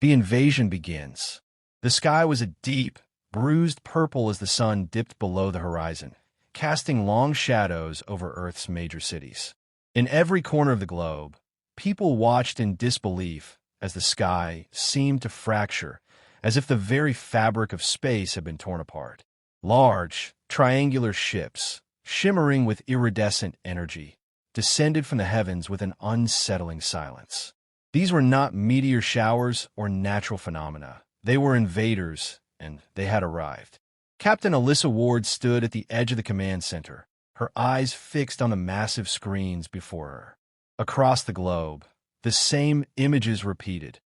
The invasion begins. The sky was a deep, bruised purple as the sun dipped below the horizon, casting long shadows over Earth's major cities. In every corner of the globe, people watched in disbelief as the sky seemed to fracture, as if the very fabric of space had been torn apart. Large, triangular ships, shimmering with iridescent energy, descended from the heavens with an unsettling silence. These were not meteor showers or natural phenomena. They were invaders, and they had arrived. Captain Alyssa Ward stood at the edge of the command center, her eyes fixed on the massive screens before her. Across the globe, the same images repeated.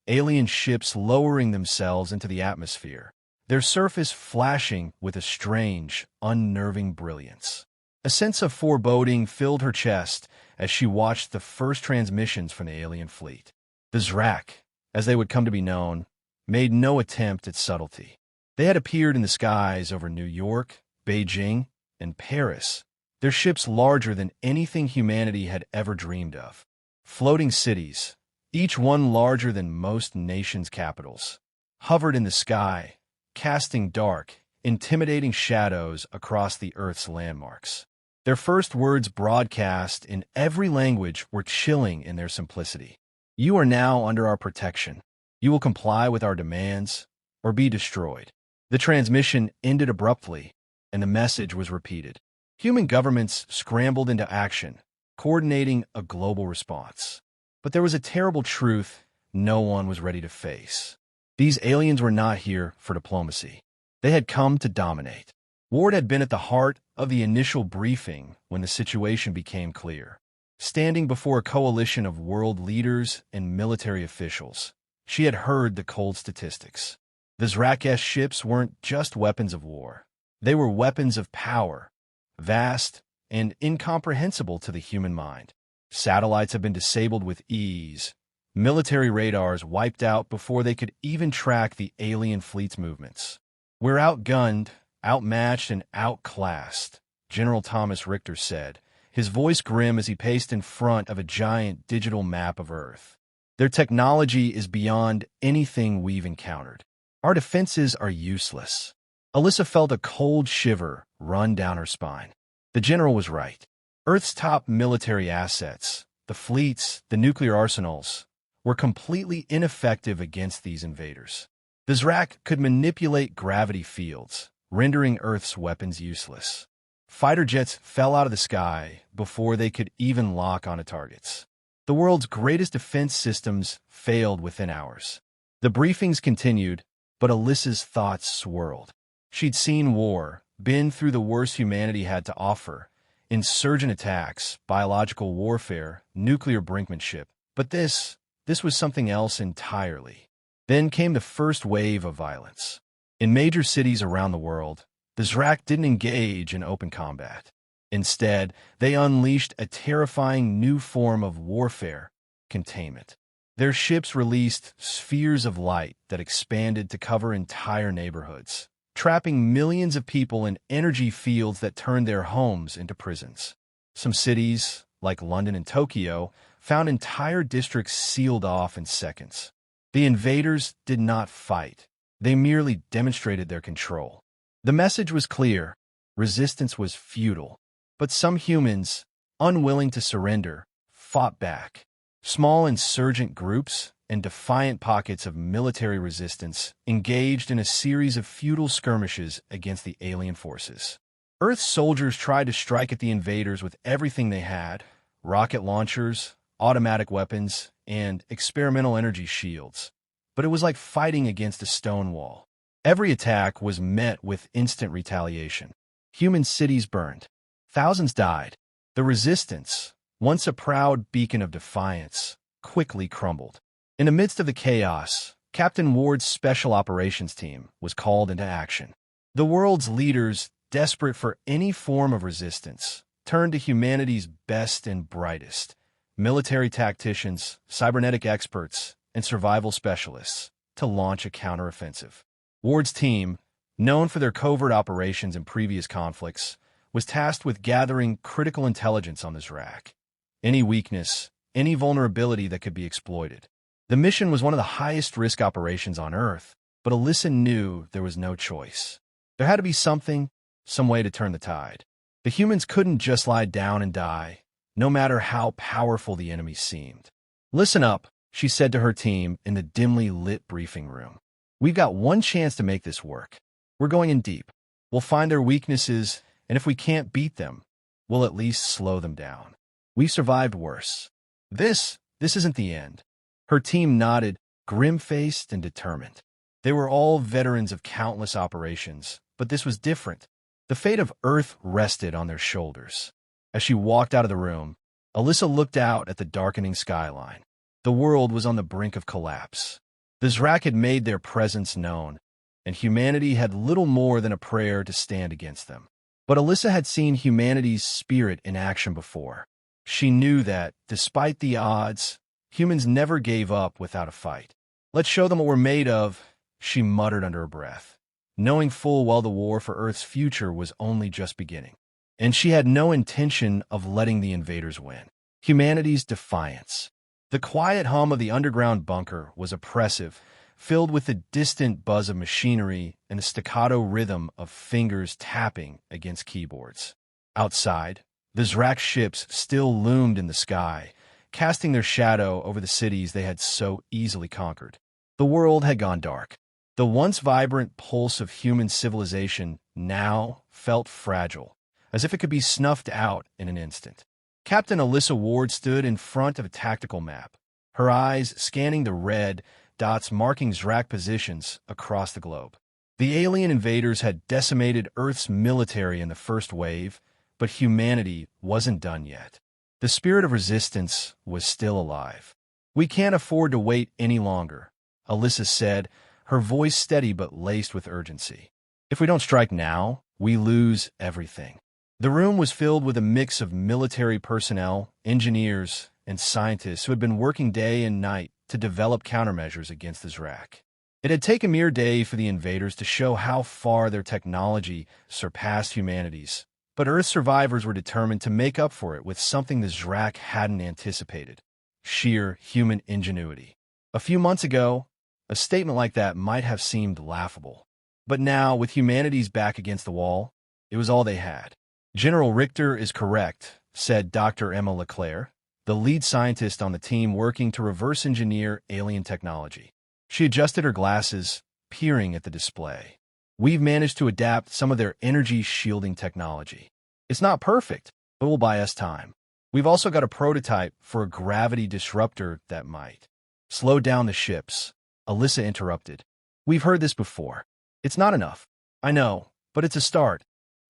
Alien ships lowering themselves into the atmosphere, their surface flashing with a strange, unnerving brilliance. A sense of foreboding filled her chest as she watched the first transmissions from the alien fleet. The Zrak, as they would come to be known, made no attempt at subtlety. They had appeared in the skies over New York, Beijing, and Paris, their ships larger than anything humanity had ever dreamed of. Floating cities, each one larger than most nations' capitals, hovered in the sky, casting dark, intimidating shadows across the Earth's landmarks. Their first words broadcast in every language were chilling in their simplicity. "You are now under our protection. You will comply with our demands, or be destroyed." The transmission ended abruptly, and the message was repeated. Human governments scrambled into action, coordinating a global response. But there was a terrible truth no one was ready to face. These aliens were not here for diplomacy. They had come to dominate. Ward had been at the heart of the initial briefing when the situation became clear. Standing before a coalition of world leaders and military officials, she had heard the cold statistics. The Zrak-S ships weren't just weapons of war. They were weapons of power, vast and incomprehensible to the human mind. Satellites have been disabled with ease, military radars wiped out before they could even track the alien fleet's movements. "We're outgunned, outmatched, and outclassed," General Thomas Richter said, his voice grim as he paced in front of a giant digital map of Earth. "Their technology is beyond anything we've encountered. Our defenses are useless." Alyssa felt a cold shiver run down her spine. The general was right. Earth's top military assets, the fleets, the nuclear arsenals, were completely ineffective against these invaders. The Zrak could manipulate gravity fields, rendering Earth's weapons useless. Fighter jets fell out of the sky before they could even lock onto targets. The world's greatest defense systems failed within hours. The briefings continued, but Alyssa's thoughts swirled. She'd seen war, been through the worst humanity had to offer: insurgent attacks, biological warfare, nuclear brinkmanship. But this was something else entirely. Then came the first wave of violence. In major cities around the world, the Zrak didn't engage in open combat. Instead, they unleashed a terrifying new form of warfare: containment. Their ships released spheres of light that expanded to cover entire neighborhoods, trapping millions of people in energy fields that turned their homes into prisons. Some cities, like London and Tokyo, found entire districts sealed off in seconds. The invaders did not fight. They merely demonstrated their control. The message was clear: resistance was futile. But some humans, unwilling to surrender, fought back. Small insurgent groups and defiant pockets of military resistance engaged in a series of futile skirmishes against the alien forces. Earth's soldiers tried to strike at the invaders with everything they had: rocket launchers, automatic weapons, and experimental energy shields. But it was like fighting against a stone wall. Every attack was met with instant retaliation. Human cities burned. Thousands died. The resistance, once a proud beacon of defiance, quickly crumbled. In the midst of the chaos, Captain Ward's Special Operations Team was called into action. The world's leaders, desperate for any form of resistance, turned to humanity's best and brightest: military tacticians, cybernetic experts, and survival specialists, to launch a counteroffensive. Ward's team, known for their covert operations in previous conflicts, was tasked with gathering critical intelligence on the Zrak. Any weakness, any vulnerability that could be exploited. The mission was one of the highest-risk operations on Earth, but Alyssa knew there was no choice. There had to be something, some way to turn the tide. The humans couldn't just lie down and die, no matter how powerful the enemy seemed. "Listen up," she said to her team in the dimly lit briefing room. "We've got one chance to make this work. We're going in deep. We'll find their weaknesses, and if we can't beat them, we'll at least slow them down. We've survived worse. This isn't the end." Her team nodded, grim-faced and determined. They were all veterans of countless operations, but this was different. The fate of Earth rested on their shoulders. As she walked out of the room, Alyssa looked out at the darkening skyline. The world was on the brink of collapse. The Zrak had made their presence known, and humanity had little more than a prayer to stand against them. But Alyssa had seen humanity's spirit in action before. She knew that, despite the odds, humans never gave up without a fight. "Let's show them what we're made of," she muttered under her breath, knowing full well the war for Earth's future was only just beginning. And she had no intention of letting the invaders win. Humanity's defiance. The quiet hum of the underground bunker was oppressive, filled with the distant buzz of machinery and the staccato rhythm of fingers tapping against keyboards. Outside, the Zrak ships still loomed in the sky, casting their shadow over the cities they had so easily conquered. The world had gone dark. The once vibrant pulse of human civilization now felt fragile, as if it could be snuffed out in an instant. Captain Alyssa Ward stood in front of a tactical map, her eyes scanning the red dots marking Zrak positions across the globe. The alien invaders had decimated Earth's military in the first wave, but humanity wasn't done yet. The spirit of resistance was still alive. "We can't afford to wait any longer," Alyssa said, her voice steady but laced with urgency. "If we don't strike now, we lose everything." The room was filled with a mix of military personnel, engineers, and scientists who had been working day and night to develop countermeasures against the Zrak. It had taken a mere day for the invaders to show how far their technology surpassed humanity's, but Earth survivors were determined to make up for it with something the Zrak hadn't anticipated: sheer human ingenuity. A few months ago, a statement like that might have seemed laughable. But now, with humanity's back against the wall, it was all they had. "General Richter is correct," said Dr. Emma Leclerc, the lead scientist on the team working to reverse engineer alien technology. She adjusted her glasses, peering at the display. "We've managed to adapt some of their energy shielding technology. It's not perfect, but will buy us time. We've also got a prototype for a gravity disruptor that might." "Slow down the ships," Alyssa interrupted. "We've heard this before. It's not enough." "I know, but it's a start,"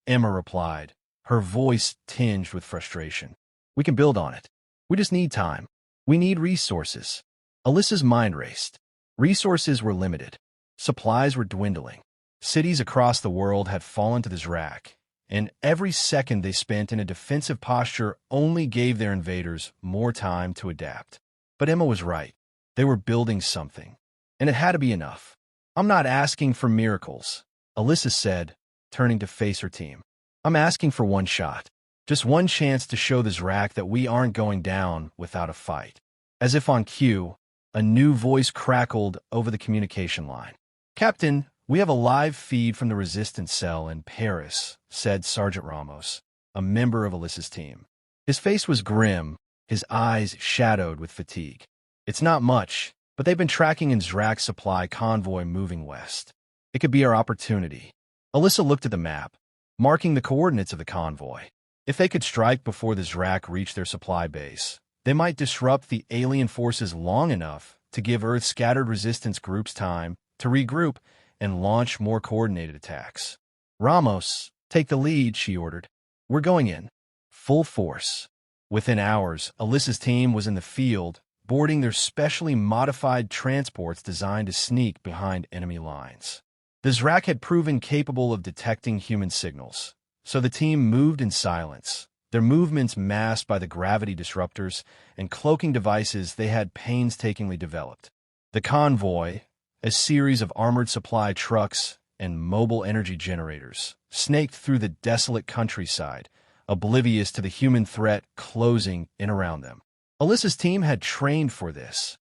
Emma replied, her voice tinged with frustration. "We can build on it. We just need time. We need resources." Alyssa's mind raced. Resources were limited. Supplies were dwindling. Cities across the world had fallen to the Zrak, and every second they spent in a defensive posture only gave their invaders more time to adapt. But Emma was right. They were building something, and it had to be enough. "I'm not asking for miracles," Alyssa said, turning to face her team. "I'm asking for one shot. Just one chance to show the Zrak that we aren't going down without a fight." As if on cue, a new voice crackled over the communication line. "Captain, we have a live feed from the resistance cell in Paris," said Sergeant Ramos, a member of Alyssa's team. His face was grim, his eyes shadowed with fatigue. "It's not much, but they've been tracking an Zrak supply convoy moving west. It could be our opportunity." Alyssa looked at the map, marking the coordinates of the convoy. If they could strike before the Zrak reached their supply base, they might disrupt the alien forces long enough to give Earth's scattered resistance groups time to regroup and launch more coordinated attacks. "Ramos, take the lead," she ordered. "We're going in. Full force." Within hours, Alyssa's team was in the field, boarding their specially modified transports designed to sneak behind enemy lines. The Zrak had proven capable of detecting human signals, so the team moved in silence, their movements masked by the gravity disruptors and cloaking devices they had painstakingly developed. The convoy, a series of armored supply trucks and mobile energy generators, snaked through the desolate countryside, oblivious to the human threat closing in around them. Alyssa's team had trained for this,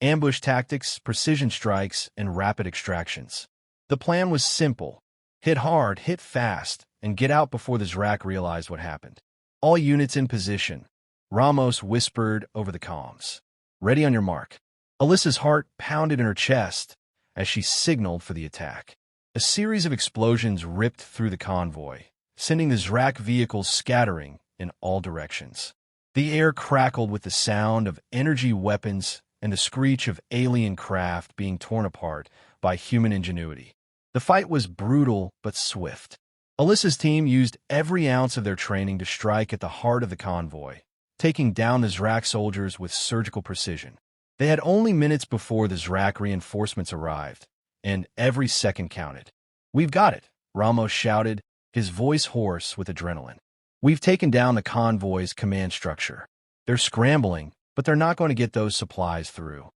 ambush tactics, precision strikes, and rapid extractions. The plan was simple. Hit hard, hit fast, and get out before the Zrak realized what happened. All units in position, Ramos whispered over the comms. Ready on your mark. Alyssa's heart pounded in her chest as she signaled for the attack. A series of explosions ripped through the convoy, sending the Zrak vehicles scattering in all directions. The air crackled with the sound of energy weapons and the screech of alien craft being torn apart by human ingenuity. The fight was brutal but swift. Alyssa's team used every ounce of their training to strike at the heart of the convoy, taking down the Zrak soldiers with surgical precision. They had only minutes before the Zrak reinforcements arrived, and every second counted. We've got it, Ramos shouted, his voice hoarse with adrenaline. We've taken down the convoy's command structure. They're scrambling, but they're not going to get those supplies through.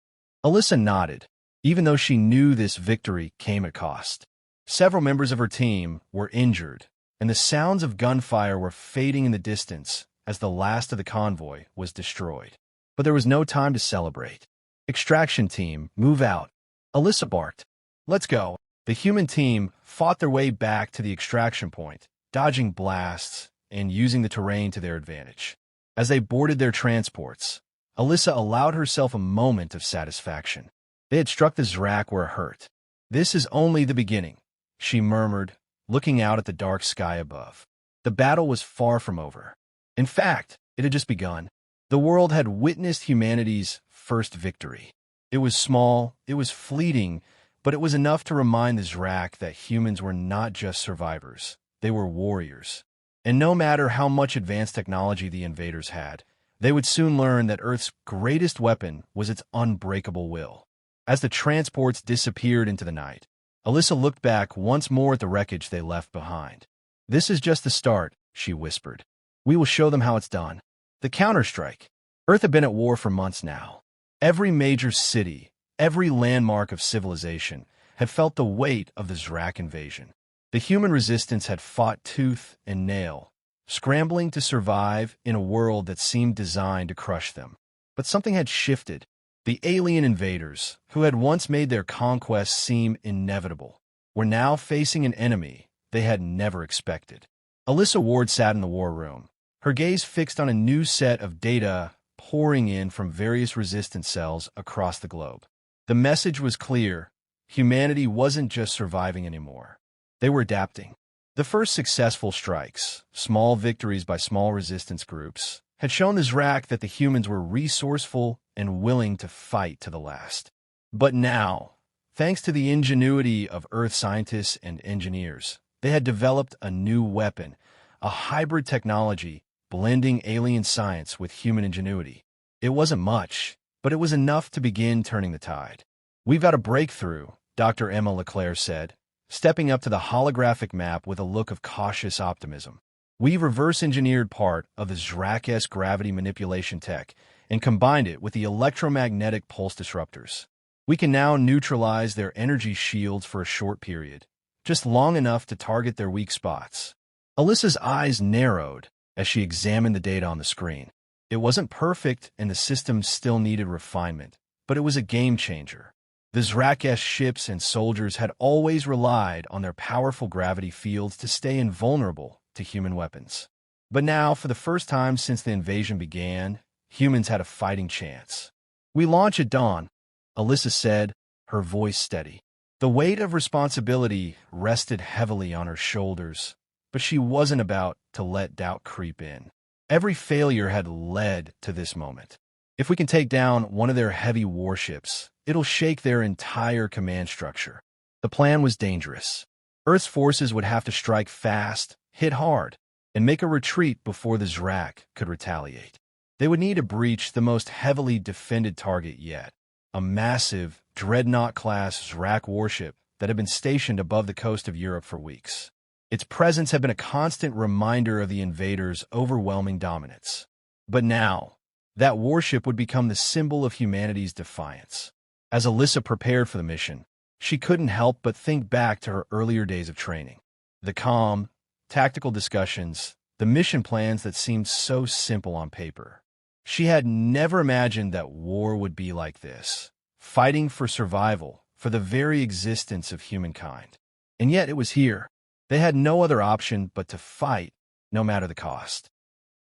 Alyssa nodded, even though she knew this victory came at cost. Several members of her team were injured, and the sounds of gunfire were fading in the distance as the last of the convoy was destroyed. But there was no time to celebrate. Extraction team, move out. Alyssa barked. Let's go. The human team fought their way back to the extraction point, dodging blasts and using the terrain to their advantage. As they boarded their transports, Alyssa allowed herself a moment of satisfaction. They had struck the Zrak where it hurt. This is only the beginning, she murmured, looking out at the dark sky above. The battle was far from over. In fact, it had just begun. The world had witnessed humanity's first victory. It was small, it was fleeting, but it was enough to remind the Zrak that humans were not just survivors, they were warriors. And no matter how much advanced technology the invaders had, they would soon learn that Earth's greatest weapon was its unbreakable will. As the transports disappeared into the night, Alyssa looked back once more at the wreckage they left behind. This is just the start, she whispered. We will show them how it's done. The counterstrike. Earth had been at war for months now. Every major city, every landmark of civilization, had felt the weight of the Zrak invasion. The human resistance had fought tooth and nail, scrambling to survive in a world that seemed designed to crush them. But something had shifted. The alien invaders, who had once made their conquests seem inevitable, were now facing an enemy they had never expected. Alyssa Ward sat in the war room, her gaze fixed on a new set of data pouring in from various resistance cells across the globe. The message was clear. Humanity wasn't just surviving anymore. They were adapting. The first successful strikes, small victories by small resistance groups, had shown the Zrak that the humans were resourceful and willing to fight to the last. But now, thanks to the ingenuity of Earth scientists and engineers, they had developed a new weapon, a hybrid technology blending alien science with human ingenuity. It wasn't much, but it was enough to begin turning the tide. We've got a breakthrough, Dr. Emma Leclerc said, stepping up to the holographic map with a look of cautious optimism. We reverse-engineered part of the Zrak-esque gravity manipulation tech and combined it with the electromagnetic pulse disruptors. We can now neutralize their energy shields for a short period, just long enough to target their weak spots. Alyssa's eyes narrowed as she examined the data on the screen. It wasn't perfect and the system still needed refinement, but it was a game-changer. The Zrak-esque ships and soldiers had always relied on their powerful gravity fields to stay invulnerable to human weapons. But now, for the first time since the invasion began, humans had a fighting chance. We launch at dawn, Alyssa said, her voice steady. The weight of responsibility rested heavily on her shoulders, but she wasn't about to let doubt creep in. Every failure had led to this moment. If we can take down one of their heavy warships, it'll shake their entire command structure. The plan was dangerous. Earth's forces would have to strike fast, hit hard, and make a retreat before the Zrak could retaliate. They would need to breach the most heavily defended target yet, a massive, dreadnought-class Zrak warship that had been stationed above the coast of Europe for weeks. Its presence had been a constant reminder of the invaders' overwhelming dominance. But now, that warship would become the symbol of humanity's defiance. As Alyssa prepared for the mission, she couldn't help but think back to her earlier days of training. The calm, tactical discussions, the mission plans that seemed so simple on paper. She had never imagined that war would be like this, fighting for survival, for the very existence of humankind. And yet it was here. They had no other option but to fight, no matter the cost.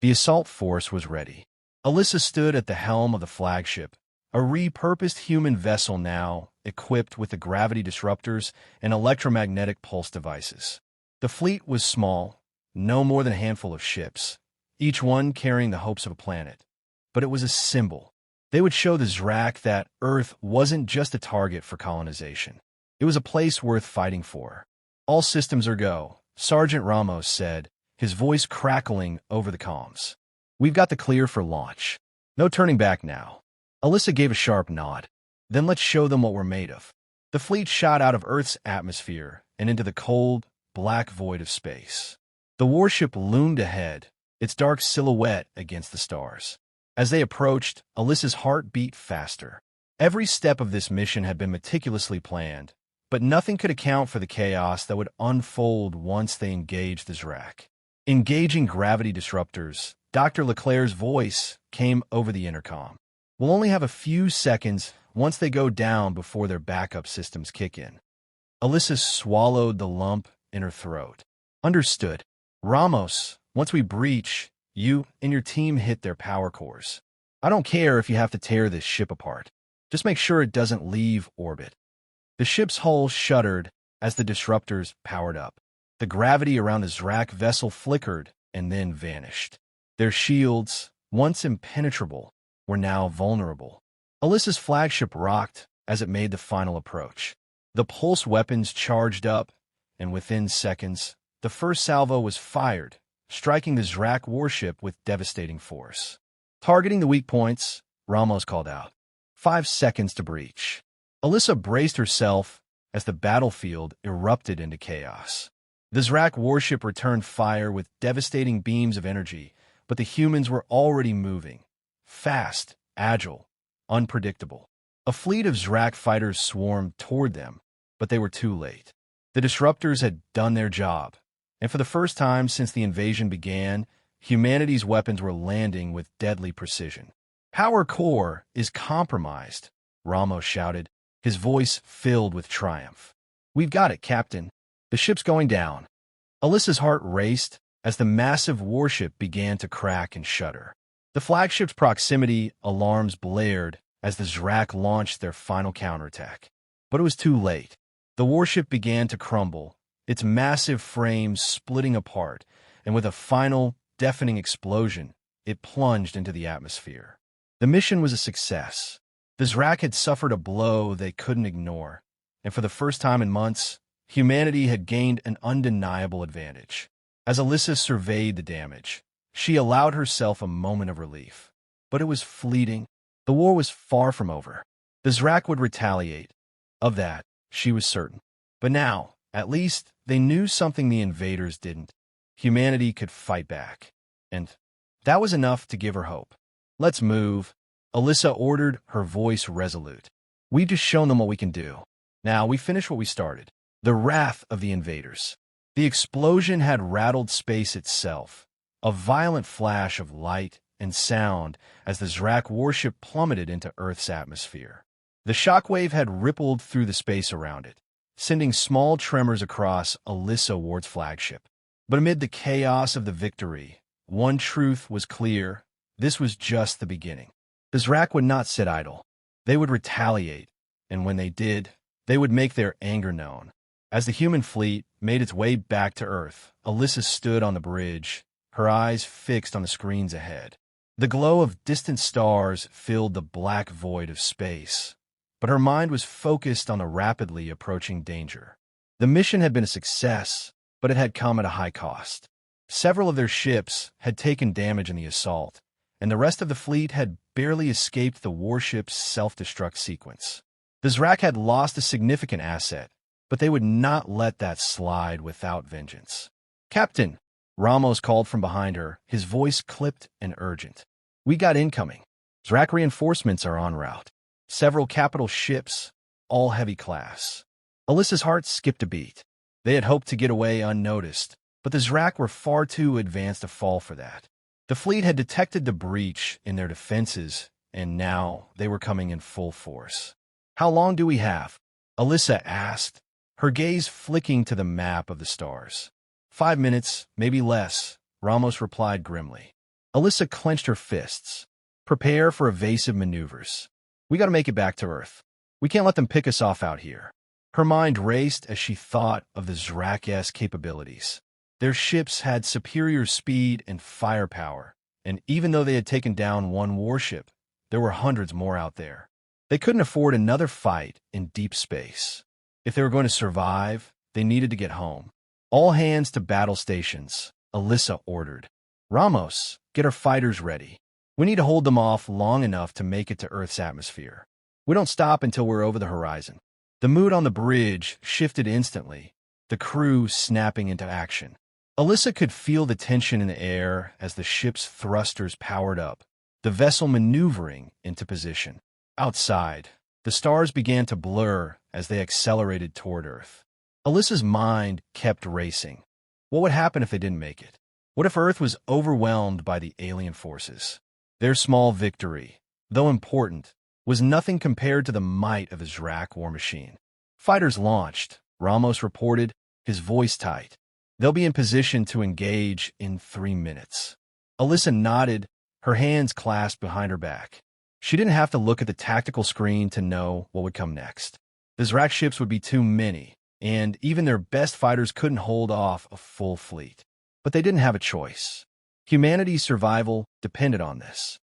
The assault force was ready. Alyssa stood at the helm of the flagship, a repurposed human vessel now equipped with the gravity disruptors and electromagnetic pulse devices. The fleet was small, no more than a handful of ships, each one carrying the hopes of a planet. But it was a symbol. They would show the Zrak that Earth wasn't just a target for colonization. It was a place worth fighting for. "All systems are go," Sergeant Ramos said, his voice crackling over the comms. "We've got the clear for launch. No turning back now." Alyssa gave a sharp nod. "Then let's show them what we're made of." The fleet shot out of Earth's atmosphere and into the cold, black void of space. The warship loomed ahead, its dark silhouette against the stars. As they approached, Alyssa's heart beat faster. Every step of this mission had been meticulously planned, but nothing could account for the chaos that would unfold once they engaged the Zrak. Engaging gravity disruptors, Dr. Leclerc's voice came over the intercom. "We'll only have a few seconds once they go down before their backup systems kick in." Alyssa swallowed the lump in her throat. "Understood. Ramos, once we breach, you and your team hit their power cores. I don't care if you have to tear this ship apart. Just make sure it doesn't leave orbit." The ship's hull shuddered as the disruptors powered up. The gravity around the Zrak vessel flickered and then vanished. Their shields, once impenetrable, were now vulnerable. Alyssa's flagship rocked as it made the final approach. The pulse weapons charged up, and within seconds, the first salvo was fired, striking the Zrak warship with devastating force. "Targeting the weak points," Ramos called out. 5 seconds to breach." Alyssa braced herself as the battlefield erupted into chaos. The Zrak warship returned fire with devastating beams of energy, but the humans were already moving. Fast, agile, unpredictable. A fleet of Zrak fighters swarmed toward them, but they were too late. The disruptors had done their job, and for the first time since the invasion began, humanity's weapons were landing with deadly precision. "Power core is compromised," Ramos shouted, his voice filled with triumph. "We've got it, Captain. The ship's going down." Alyssa's heart raced as the massive warship began to crack and shudder. The flagship's proximity alarms blared as the Zrak launched their final counterattack. But it was too late. The warship began to crumble, its massive frame splitting apart, and with a final, deafening explosion, it plunged into the atmosphere. The mission was a success. The Zrak had suffered a blow they couldn't ignore, and for the first time in months, humanity had gained an undeniable advantage. As Alyssa surveyed the damage, she allowed herself a moment of relief. But it was fleeting. The war was far from over. The Zrak would retaliate. Of that, she was certain. But now, at least, they knew something the invaders didn't. Humanity could fight back. And that was enough to give her hope. "Let's move," Alyssa ordered, her voice resolute. "We've just shown them what we can do. Now we finish what we started." The wrath of the invaders. The explosion had rattled space itself, a violent flash of light and sound as the Zrak warship plummeted into Earth's atmosphere. The shockwave had rippled through the space around it, sending small tremors across Alyssa Ward's flagship. But amid the chaos of the victory, one truth was clear: this was just the beginning. The Zrak would not sit idle. They would retaliate, and when they did, they would make their anger known. As the human fleet made its way back to Earth, Alyssa stood on the bridge, her eyes fixed on the screens ahead. The glow of distant stars filled the black void of space, but her mind was focused on the rapidly approaching danger. The mission had been a success, but it had come at a high cost. Several of their ships had taken damage in the assault, and the rest of the fleet had barely escaped the warship's self-destruct sequence. The Zrak had lost a significant asset, but they would not let that slide without vengeance. "Captain," Ramos called from behind her, his voice clipped and urgent. "We got incoming. Zrak reinforcements are en route. Several capital ships, all heavy class." Alyssa's heart skipped a beat. They had hoped to get away unnoticed, but the Zrak were far too advanced to fall for that. The fleet had detected the breach in their defenses, and now they were coming in full force. How long do we have? Alyssa asked, her gaze flicking to the map of the stars. 5 minutes, maybe less, Ramos replied grimly. Alyssa clenched her fists. Prepare for evasive maneuvers. We gotta make it back to Earth. We can't let them pick us off out here. Her mind raced as she thought of the Zrak's capabilities. Their ships had superior speed and firepower, and even though they had taken down one warship, there were hundreds more out there. They couldn't afford another fight in deep space. If they were going to survive, they needed to get home. All hands to battle stations, Alyssa ordered. Ramos, get our fighters ready. We need to hold them off long enough to make it to Earth's atmosphere. We don't stop until we're over the horizon. The mood on the bridge shifted instantly, the crew snapping into action. Alyssa could feel the tension in the air as the ship's thrusters powered up, the vessel maneuvering into position. Outside, the stars began to blur as they accelerated toward Earth. Alyssa's mind kept racing. What would happen if they didn't make it? What if Earth was overwhelmed by the alien forces? Their small victory, though important, was nothing compared to the might of the Zrak war machine. Fighters launched, Ramos reported, his voice tight. They'll be in position to engage in 3 minutes. Alyssa nodded, her hands clasped behind her back. She didn't have to look at the tactical screen to know what would come next. The Zrak ships would be too many, and even their best fighters couldn't hold off a full fleet. But they didn't have a choice. Humanity's survival depended on this.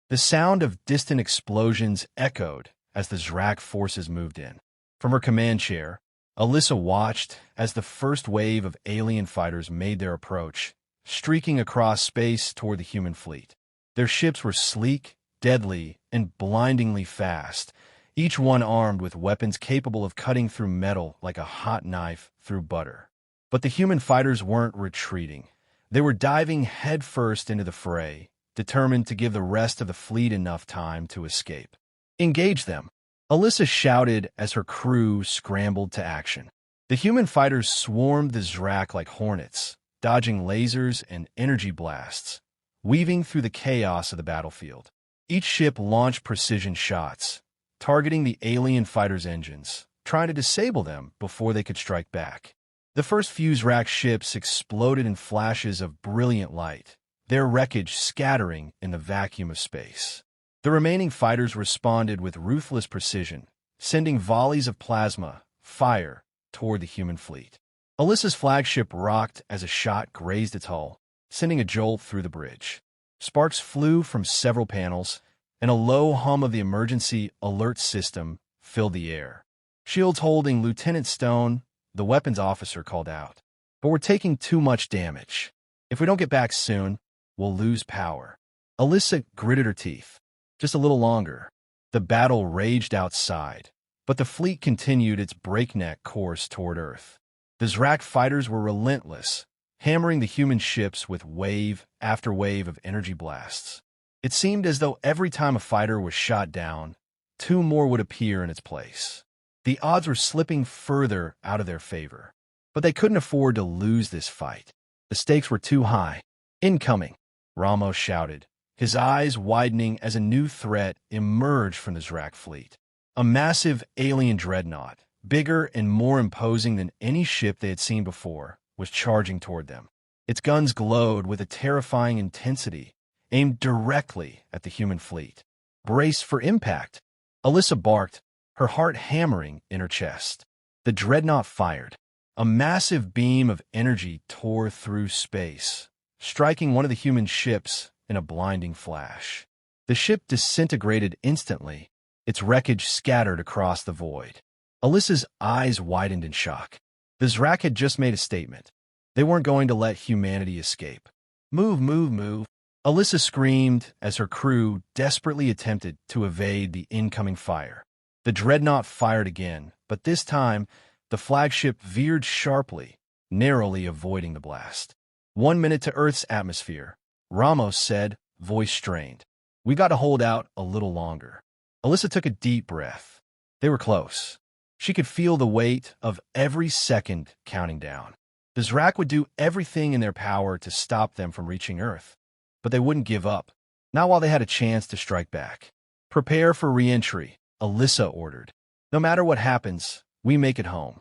The sound of distant explosions echoed as the Zrak forces moved in. From her command chair, Alyssa watched as the first wave of alien fighters made their approach, streaking across space toward the human fleet. Their ships were sleek, deadly, and blindingly fast, each one armed with weapons capable of cutting through metal like a hot knife through butter. But the human fighters weren't retreating. They were diving headfirst into the fray, determined to give the rest of the fleet enough time to escape. Engage them, Alyssa shouted as her crew scrambled to action. The human fighters swarmed the Zrak like hornets, dodging lasers and energy blasts, weaving through the chaos of the battlefield. Each ship launched precision shots, targeting the alien fighters' engines, trying to disable them before they could strike back. The first few Zrak ships exploded in flashes of brilliant light, their wreckage scattering in the vacuum of space. The remaining fighters responded with ruthless precision, sending volleys of plasma, fire, toward the human fleet. Alyssa's flagship rocked as a shot grazed its hull, sending a jolt through the bridge. Sparks flew from several panels, and a low hum of the emergency alert system filled the air. Shields holding Lieutenant Stone, the weapons officer, called out. But we're taking too much damage. If we don't get back soon, we'll lose power. Alyssa gritted her teeth. Just a little longer. The battle raged outside, but the fleet continued its breakneck course toward Earth. The Zrak fighters were relentless, hammering the human ships with wave after wave of energy blasts. It seemed as though every time a fighter was shot down, 2 more would appear in its place. The odds were slipping further out of their favor, but they couldn't afford to lose this fight. The stakes were too high. Incoming, Ramos shouted, his eyes widening as a new threat emerged from the Zrak fleet. A massive alien dreadnought, bigger and more imposing than any ship they had seen before, was charging toward them. Its guns glowed with a terrifying intensity, aimed directly at the human fleet. Brace for impact, Alyssa barked, her heart hammering in her chest. The dreadnought fired. A massive beam of energy tore through space, striking one of the human ships in a blinding flash. The ship disintegrated instantly, its wreckage scattered across the void. Alyssa's eyes widened in shock. The Zrak had just made a statement. They weren't going to let humanity escape. Move, move, move. Alyssa screamed as her crew desperately attempted to evade the incoming fire. The dreadnought fired again, but this time, the flagship veered sharply, narrowly avoiding the blast. 1 minute to Earth's atmosphere, Ramos said, voice strained. We got to hold out a little longer. Alyssa took a deep breath. They were close. She could feel the weight of every second counting down. The Zrak would do everything in their power to stop them from reaching Earth, but they wouldn't give up, not while they had a chance to strike back. Prepare for re-entry, Alyssa ordered. No matter what happens, we make it home.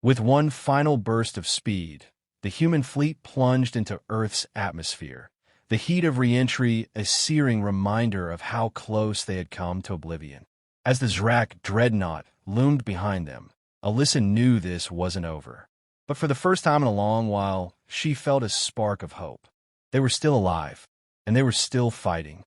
With one final burst of speed, the human fleet plunged into Earth's atmosphere. The heat of re-entry a searing reminder of how close they had come to oblivion. As the Zrak dreadnought loomed behind them, Alyssa knew this wasn't over. But for the first time in a long while, she felt a spark of hope. They were still alive, and they were still fighting.